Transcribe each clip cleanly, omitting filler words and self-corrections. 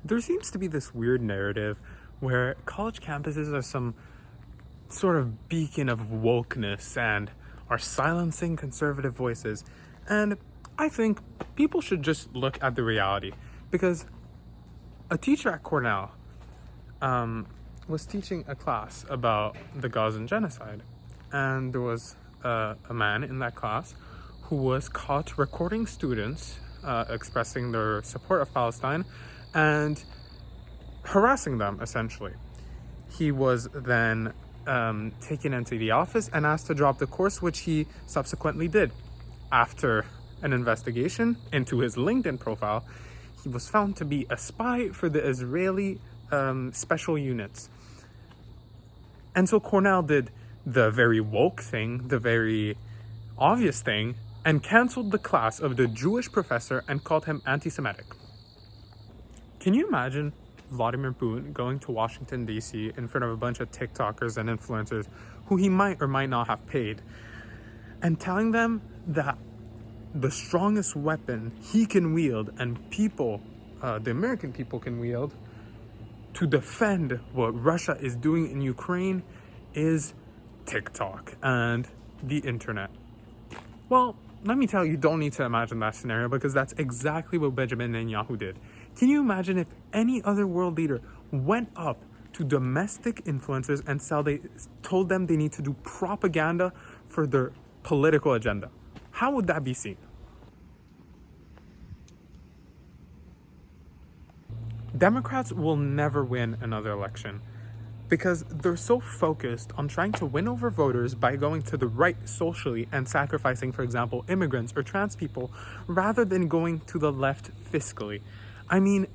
There seems to be this weird narrative where college campuses are some sort of beacon of wokeness and are silencing conservative voices. And I think people should just look at the reality, because a teacher at Cornell was teaching a class about the Gazan genocide, and there was a man in that class who was caught recording students expressing their support of Palestine and harassing them, essentially. He was then taken into the office and asked to drop the course, which he subsequently did. After an investigation into his LinkedIn profile, he was found to be a spy for the Israeli special units. And so Cornell did the very woke thing, the very obvious thing, and canceled the class of the Jewish professor and called him anti-Semitic. Can you imagine Vladimir Putin going to Washington, D.C. in front of a bunch of TikTokers and influencers who he might or might not have paid, and telling them that the strongest weapon he can wield and people, the American people can wield to defend what Russia is doing in Ukraine is TikTok and the internet? Well, let me tell you, you don't need to imagine that scenario, because that's exactly what Benjamin Netanyahu did. Can you imagine if any other world leader went up to domestic influencers and told them they need to do propaganda for their political agenda? How would that be seen? Democrats will never win another election because they're so focused on trying to win over voters by going to the right socially and sacrificing, for example, immigrants or trans people, rather than going to the left fiscally. I mean,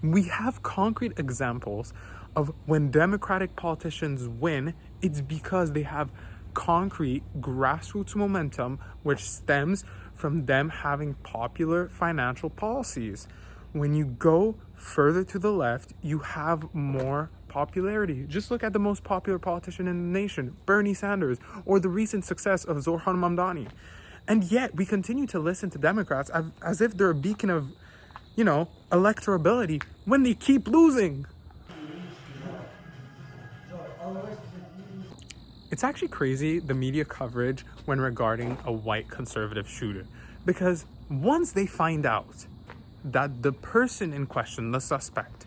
we have concrete examples of when Democratic politicians win, it's because they have concrete grassroots momentum, which stems from them having popular financial policies. When you go further to the left, you have more popularity. Just look at the most popular politician in the nation, Bernie Sanders, or the recent success of Zohran Mamdani. And yet we continue to listen to Democrats as if they're a beacon of, electorability when they keep losing. It's actually crazy, the media coverage when regarding a white conservative shooter, because once they find out that the person in question, the suspect,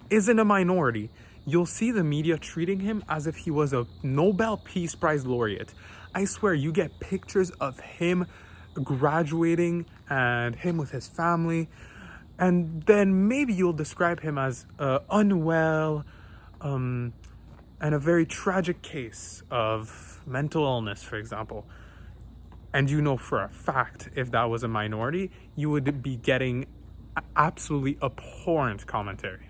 isn't a minority, you'll see the media treating him as if he was a Nobel Peace Prize laureate. I swear, you get pictures of him graduating and him with his family, and then maybe you'll describe him as unwell and a very tragic case of mental illness, for example. And you know for a fact, if that was a minority, you would be getting absolutely abhorrent commentary.